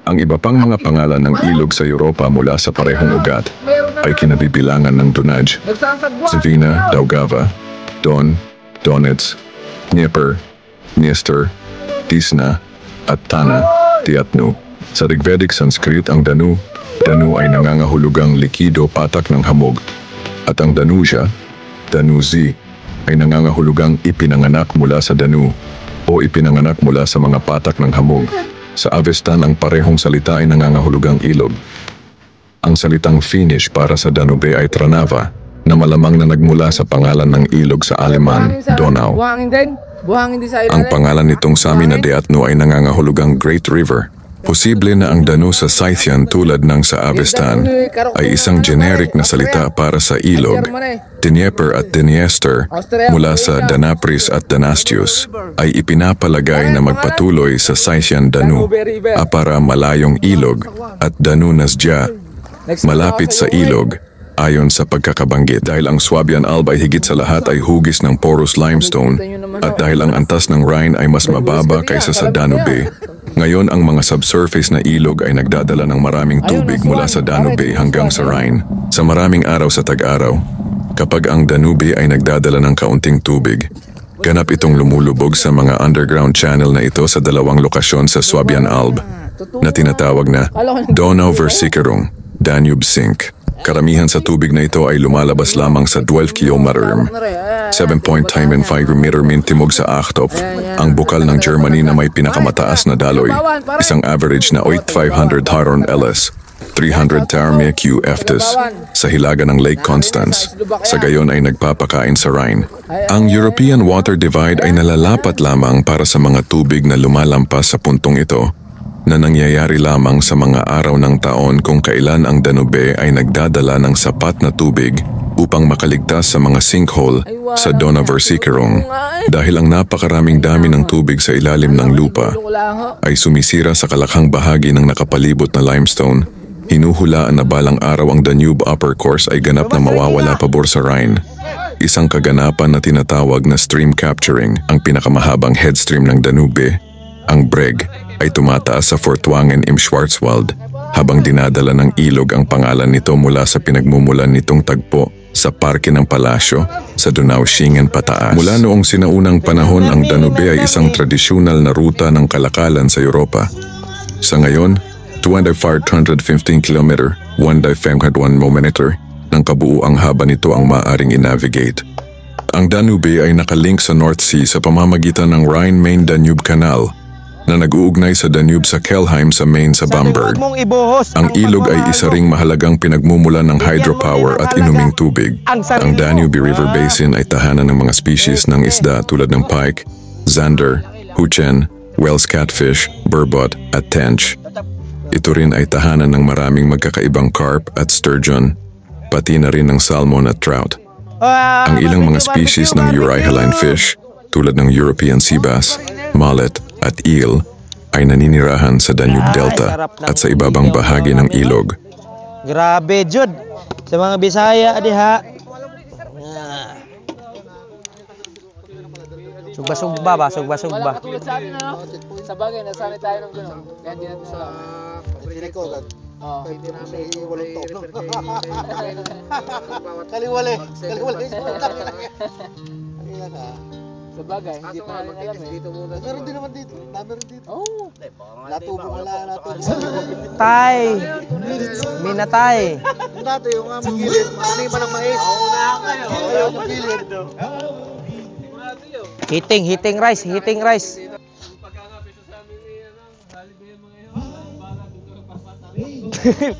Ang iba pang mga pangalan ng ilog sa Europa mula sa parehong ugat ay kinabibilangan ng Dunaj, Zvina, Daugava, Don, Donets, Dnieper, Dniester, Tisna, at Tana, Tiatnu. Sa Rigvedic Sanskrit ang Danu ay nangangahulugang likido patak ng hamog, at ang Danuzia, Danuzi, ay nangangahulugang ipinanganak mula sa Danu o ipinanganak mula sa mga patak ng hamog. Sa Avestan ang parehong salita ay nangangahulugang ilog. Ang salitang Finnish para sa Danube ay Tranava, na malamang na nagmula sa pangalan ng ilog sa Aleman, Donau. Ang pangalan nitong Sami na Deatnu ay nangangahulugang Great River. Posible na ang Danu sa Scythian tulad ng sa Avestan ay isang generic na salita para sa ilog. Dnieper at Dniester mula sa Danapris at Danastius ay ipinapalagay na magpatuloy sa Scythian Danu para malayong ilog at Danu Nasdja malapit sa ilog ayon sa pagkakabanggit. Dahil ang Swabian Alb ay higit sa lahat ay hugis ng porous limestone at dahil ang antas ng Rhine ay mas mababa kaysa sa Danube, ngayon ang mga subsurface na ilog ay nagdadala ng maraming tubig mula sa Danube hanggang sa Rhine. Sa maraming araw sa tag-araw, kapag ang Danube ay nagdadala ng kaunting tubig, ganap itong lumulubog sa mga underground channel na ito sa dalawang lokasyon sa Swabian Alb na tinatawag na Donau Versicherung, Danube Sink. Karamihan sa tubig na ito ay lumalabas lamang sa 12 km, 7.5 min timog sa Achtopf, ang bukal ng Germany na may pinakamataas na daloy, isang average na 8,500 Haron LS, 300 Tarmia Q Eftes, sa hilaga ng Lake Constance. Sa gayon ay nagpapakain sa Rhine. Ang European Water Divide ay nalalapat lamang para sa mga tubig na lumalampas sa puntong ito, na nangyayari lamang sa mga araw ng taon kung kailan ang Danube ay nagdadala ng sapat na tubig upang makaligtas sa mga sinkhole sa Donau Versicherung. Dahil ang napakaraming dami ng tubig sa ilalim ng lupa ay sumisira sa kalakhang bahagi ng nakapalibot na limestone, hinuhulaan na balang araw ang Danube Upper Course ay ganap na mawawala pabor sa Rhine. Isang kaganapan na tinatawag na stream capturing. Ang pinakamahabang headstream ng Danube, ang Breg, ay tumataas sa Furtwangen im Schwarzwald habang dinadala ng ilog ang pangalan nito mula sa pinagmumulan nitong tagpo sa Parke ng Palasyo sa Donaueschingen pataas. Mula noong sinaunang panahon ang Danube ay isang tradisyonal na ruta ng kalakalan sa Europa. Sa ngayon, 2,515 km, 1,501 km ng kabuuang haba nito ang maaaring i-navigate. Ang Danube ay nakalink sa North Sea sa pamamagitan ng Rhine-Main-Danube Canal na nag-uugnay sa Danube sa Kelheim sa Maine sa Bamberg. Ang ilog ay isa ring mahalagang pinagmumulan ng hydropower at inuming tubig. Ang Danube River Basin ay tahanan ng mga species ng isda tulad ng pike, zander, huchen, Wells catfish, burbot at tench. Ito rin ay tahanan ng maraming magkakaibang carp at sturgeon, pati na rin ng salmon at trout. Ang ilang mga species ng euryhaline fish tulad ng European sea bass, mullet, at eel ay naninirahan sa Danube Delta at sa ibabang bahagi ng ilog. Grabe, Jud. Sa mga Bisaya, diha. Sugba-sugba ba? Sugba-sugba. Tulad sa atin, ano? Sa bagay, nasanay tayo ng gano'n. Kaya hindi natin sa... Pwede namin walong to. Kaliwali. Sa bagay, hindi pa natin alam eh. Meron din naman dito. Dami rin dito. Oo. Natubo wala. Tay. Minatay. Yung dati, yung aming gilid, maniba ng mais. Ayaw yung gilid. Hiting rice.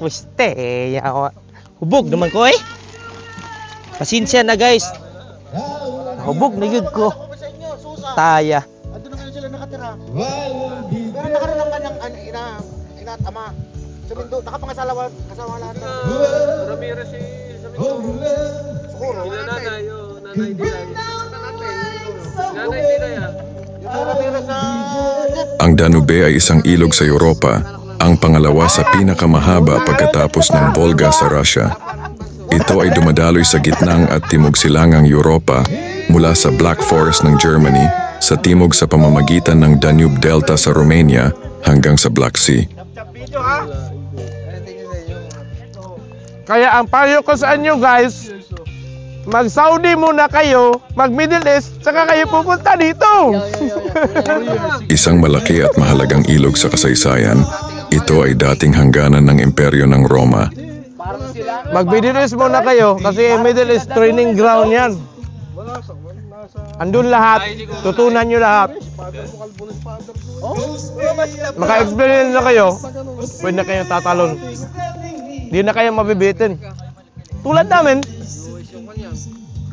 Puste, yawa. Hubog naman ko eh. Pasensya na guys. Hubog na yun ko. Taya. Ando na ngayon sila nakatira. Pero nakaroon ng kanyang inatama. Sa Mindo, nakapangasawa lahat. Ramirez si sa Mindo. Siguro. Nanay nila. Nanay nila yan. Yung Ramirez sa... Ang Danube ay isang ilog sa Europa, ang pangalawa sa pinakamahaba pagkatapos ng Volga sa Russia. Ito ay dumadaloy sa gitnang at timog silangang Europa mula sa Black Forest ng Germany sa timog sa pamamagitan ng Danube Delta sa Romania hanggang sa Black Sea. Kaya ang payo ko sa inyo guys, mag-Saudi muna kayo, mag-Middle East, saka kayo pupunta dito. Isang malaki at mahalagang ilog sa kasaysayan, ito ay dating hangganan ng imperyo ng Roma. Mag-Middle East muna kayo kasi Middle East training ground yan. Andun lahat, tutunan nyo lahat. Maka-experience na kayo, pwede na kayong tatalon. Hindi na kayo mabibitin. Tulad namin.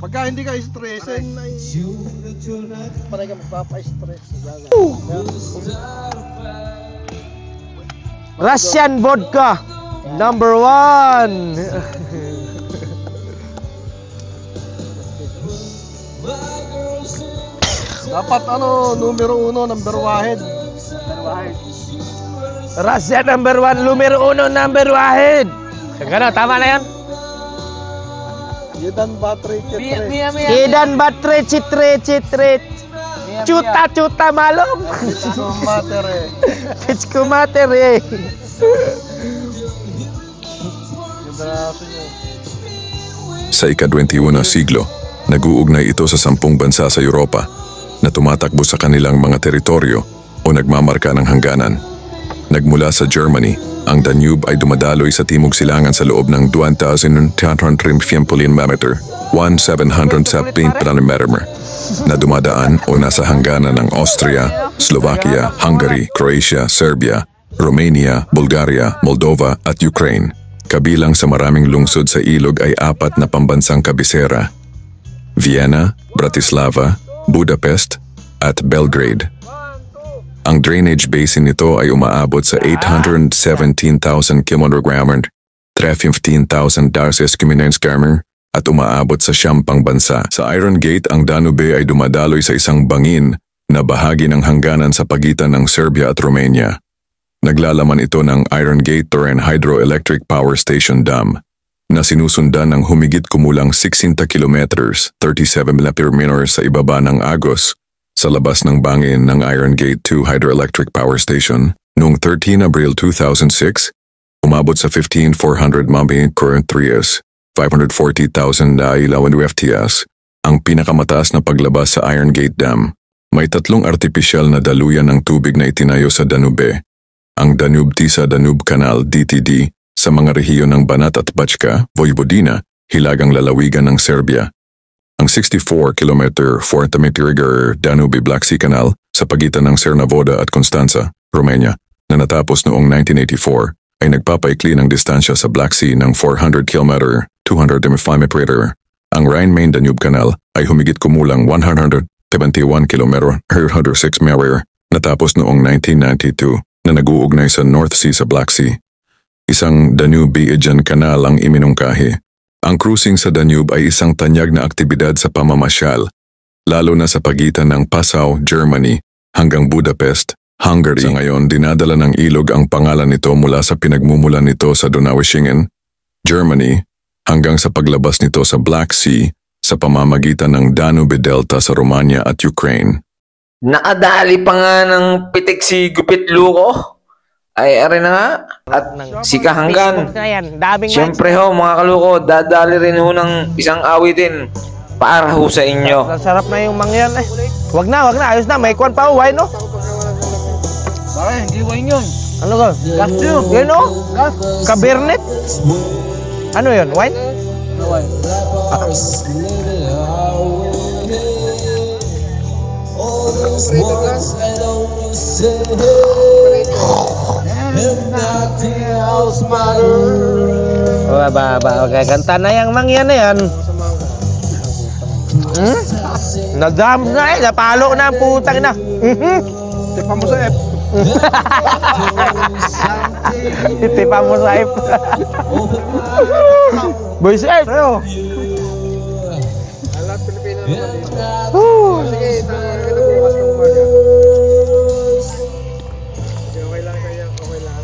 Pagka hindi ka stressin, parang ka magpapa-stress. Russian vodka, number 1. Dapat numero 1, number 1. Russia number 1, numero 1, number 1. Gano'n, tama na yan? Yedan battery chitret. Yedan battery chitret. Chuta malong. Matere. Pichko matere. Sa ika-21 na siglo, nag-uugnay ito sa 10 bansa sa Europa na tumatakbo sa kanilang mga teritoryo o nagmamarka ng hangganan. Nagmula sa Germany, ang Danube ay dumadaloy sa timog silangan sa loob ng 2,350 mm, 1,717 mm, na dumadaan o nasa hangganan ng Austria, Slovakia, Hungary, Croatia, Serbia, Romania, Bulgaria, Moldova at Ukraine. Kabilang sa maraming lungsod sa ilog ay 4 na pambansang kabisera: Vienna, Bratislava, Budapest at Belgrade. Ang drainage basin nito ay umaabot sa 817,000 km, 315,000 km at umaabot sa 10 bansa. Sa Iron Gate, ang Danube ay dumadaloy sa isang bangin na bahagi ng hangganan sa pagitan ng Serbia at Romania. Naglalaman ito ng Iron Gate Torrent Hydroelectric Power Station Dam na sinusundan ng humigit kumulang 60 kilometers, 37 mm sa ibaba ng Agos, sa labas ng bangin ng Iron Gate 2 Hydroelectric Power Station. Noong 13 Abril 2006, umabot sa 15,400 mAh current 3S, 540,000 na ilawan UFTS, ang pinakamataas na paglabas sa Iron Gate Dam. May 3 artipisyal na daluyan ng tubig na itinayo sa Danube. Ang Danube-Tisa-Danube Canal DTD sa mga rehiyon ng Banat at Bachka, Vojvodina, hilagang lalawigan ng Serbia. Ang 64-kilometer 4-meter Danube Black Sea Canal sa pagitan ng Cernavoda at Constanța, Romania, na natapos noong 1984 ay nagpapaikli ng distansya sa Black Sea ng 400 km 205 meter. Ang Rhine-Main Danube Canal ay humigit kumulang 171 km 106 meter natapos noong 1992 na nag-uugnay sa North Sea sa Black Sea. Isang Danube-Aegean Canal ang iminungkahi. Ang cruising sa Danube ay isang tanyag na aktibidad sa pamamasyal, lalo na sa pagitan ng Passau, Germany hanggang Budapest, Hungary. Sa ngayon, dinadala ng ilog ang pangalan nito mula sa pinagmumulan nito sa Donaueschingen, Germany, hanggang sa paglabas nito sa Black Sea sa pamamagitan ng Danube Delta sa Romania at Ukraine. Nakadali pa nga ng pitik si Gupit Luko. Ay, arin na nga. At si Kahanggan. Siyempre ho, mga kaluko, dadali rin ho ng isang awitin para ho sa inyo. Sarap na yung mangyan eh. Wag na. Ayos na. May kwan pa ho, wine no? Bakit? Hindi wine yun. Ano ka? Gas yun. Yun o? Cabernet? Ano yun? Wine? Wine. Kanta na yung mangyan na yan. Nadam na eh. Napalo na ang putang na. Tipa mo sa F. Tipa mo sa F. Boy sa F. Sa'yo. Alat Pilipino naman dito. Sige, ito bukas ng umaga. Okay lang kaya, okay lang.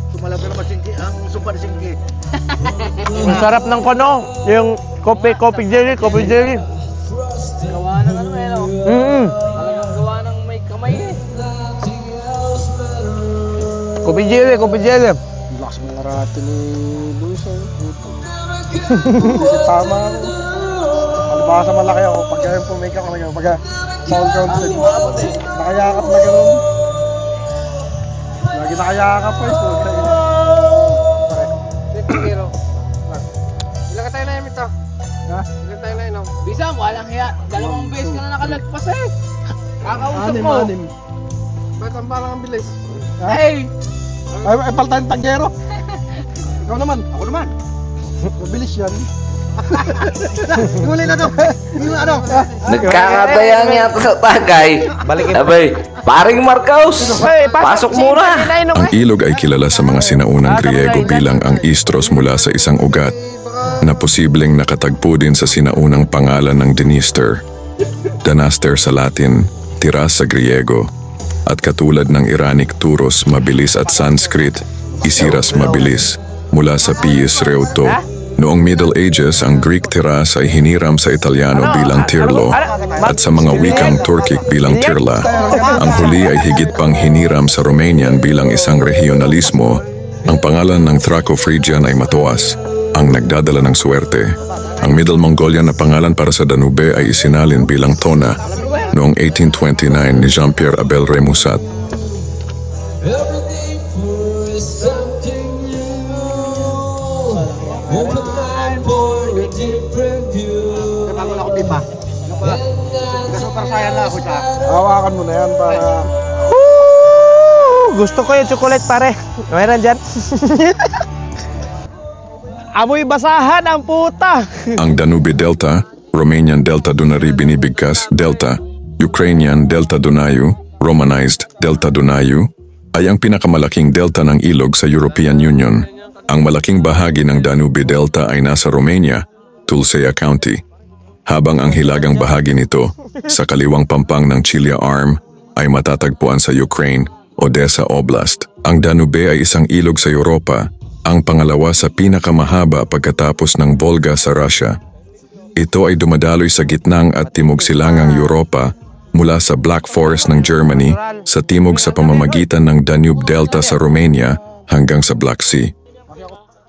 Sumalapit na masingki, ang sumpa na singki. Ang sarap ng kono. Yung coffee jelly. Gawa ng ano eh, no? Talagang gawa ng may kamay eh. Coffee jelly. Lakas mga rati ni Luis. Tama ako. Palibasa malaki ako. Pagka yung pumake ako na gano'n. Pagka sound concert. Nakayakap na gano'n. Lagi nakayakap po. Ilan ka tayo na yun ito? Ha? Ilan tayo na yun? Bisa mo, walang hiya. 2 beses ka na nakalagpas eh. Kakausap mo. Ba't ang parang ang bilis? Hey! Ay, paltayin tanggero. Ikaw naman. Ako naman. Mabilis yan. Huli na to. Nagkakatayang yata sa tagay. Abay, paring Marcos, pasok muna. Ang ilog ay kilala sa mga sinaunang Griego bilang ang Istros mula sa isang ugat na posibleng nakatagpo din sa sinaunang pangalan ng Dniester, Danaster sa Latin, Tiras sa Griego, at katulad ng Iranic Turos mabilis at Sanskrit, Isiras mabilis, mula sa Piis Reuto. Noong Middle Ages, ang Greek Tiras ay hiniram sa Italyano bilang Tirlo at sa mga wikang Turkic bilang Tirla. Ang huli ay higit pang hiniram sa Romanian bilang isang regionalismo. Ang pangalan ng Thraco-Phrygian ay Matoas, ang nagdadala ng swerte. Ang Middle Mongolian na pangalan para sa Danube ay isinalin bilang Tona noong 1829 ni Jean-Pierre Abel Remusat. Hawakan mo na yan para... Gusto ko yung chocolate pare. Mayroon dyan. Amoy basahan ang puta. Ang Danube Delta, Romanian Delta Dunării binibigkas Delta, Ukrainian Delta Dunăiu, Romanized Delta Dunăiu, ay ang pinakamalaking delta ng ilog sa European Union. Ang malaking bahagi ng Danube Delta ay nasa Romania, Tulcea County, habang ang hilagang bahagi nito sa kaliwang pampang ng Chilia Arm ay matatagpuan sa Ukraine, Odessa Oblast. Ang Danube ay isang ilog sa Europa, ang pangalawa sa pinakamahaba pagkatapos ng Volga sa Russia. Ito ay dumadaloy sa gitnang at timog silangang Europa mula sa Black Forest ng Germany sa timog sa pamamagitan ng Danube Delta sa Romania hanggang sa Black Sea.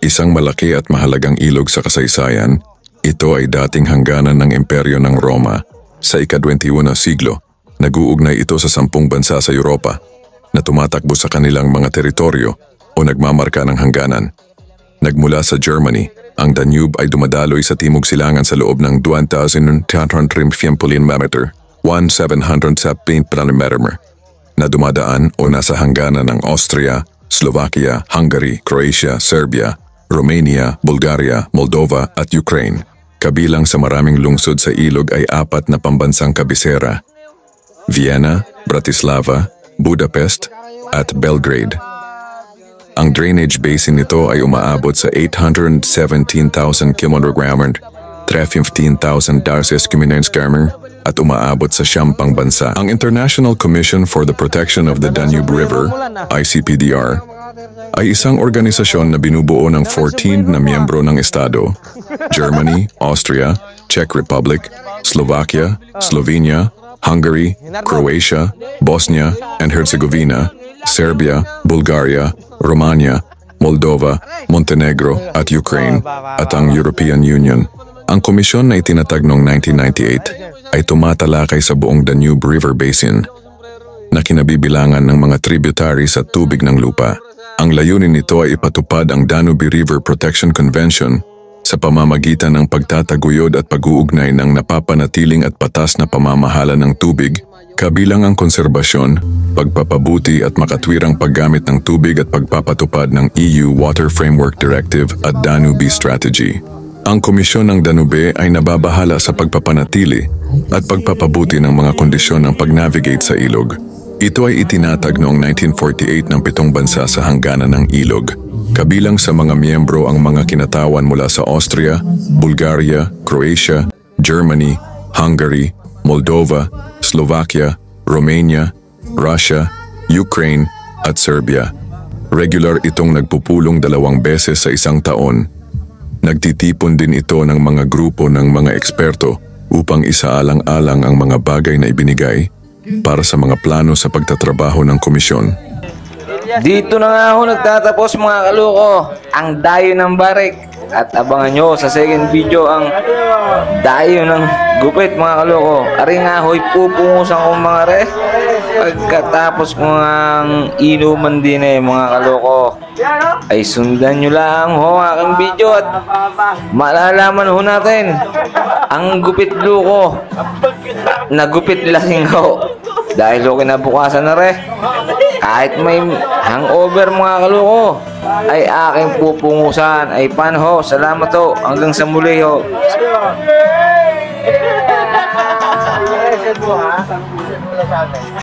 Isang malaki at mahalagang ilog sa kasaysayan, ito ay dating hangganan ng imperyo ng Roma. Sa ika-21 na siglo, nag-uugnay ito sa 10 bansa sa Europa na tumatakbo sa kanilang mga teritoryo o nagmamarka ng hangganan. Nagmula sa Germany, ang Danube ay dumadaloy sa timog silangan sa loob ng 2,350 meter, 1,717 meter, na dumadaan o nasa hangganan ng Austria, Slovakia, Hungary, Croatia, Serbia, Romania, Bulgaria, Moldova at Ukraine. Kabilang sa maraming lungsod sa ilog ay 4 na pambansang kabisera: Vienna, Bratislava, Budapest, at Belgrade. Ang drainage basin nito ay umaabot sa 817,000 km, 315,000 km, at umaabot sa 9 bansa. Ang International Commission for the Protection of the Danube River, ICPDR, ay isang organisasyon na binubuo ng 14 na miyembro ng estado: Germany, Austria, Czech Republic, Slovakia, Slovenia, Hungary, Croatia, Bosnia and Herzegovina, Serbia, Bulgaria, Romania, Moldova, Montenegro at Ukraine, at ang European Union. Ang komisyon na itinatag noong 1998 ay tumatalakay sa buong Danube River Basin na kinabibilangan ng mga tributaries at tubig ng lupa. Ang layunin nito ay ipatupad ang Danube River Protection Convention sa pamamagitan ng pagtataguyod at pag-uugnay ng napapanatiling at patas na pamamahala ng tubig, kabilang ang konserbasyon, pagpapabuti at makatwirang paggamit ng tubig at pagpapatupad ng EU Water Framework Directive at Danube Strategy. Ang Komisyon ng Danube ay nababahala sa pagpapanatili at pagpapabuti ng mga kondisyon ng pag-navigate sa ilog. Ito ay itinatag noong 1948 ng 7 bansa sa hangganan ng ilog. Kabilang sa mga miyembro ang mga kinatawan mula sa Austria, Bulgaria, Croatia, Germany, Hungary, Moldova, Slovakia, Romania, Russia, Ukraine, at Serbia. Regular itong nagpupulong 2 beses sa isang taon. Nagtitipon din ito ng mga grupo ng mga eksperto upang isaalang-alang ang mga bagay na ibinigay para sa mga plano sa pagtatrabaho ng komisyon. Dito na nga ako nagtatapos mga kaluko, ang dayo ng barik. At abangan nyo sa second video ang dayo ng gupit mga kaluko. Ari nga ho'y pupungusan ko mga re. Pagkatapos ko ng inuman din mga kaluko, ay sundan nyo lang ho aking video at malalaman ho natin ang gupit luko na gupit lasing ho. Dahil ho kinabukasan na re, kahit may hangover mga kaluko, ay aking pupungusan. Ay pan ho, salamat ho, hanggang sa muli ho.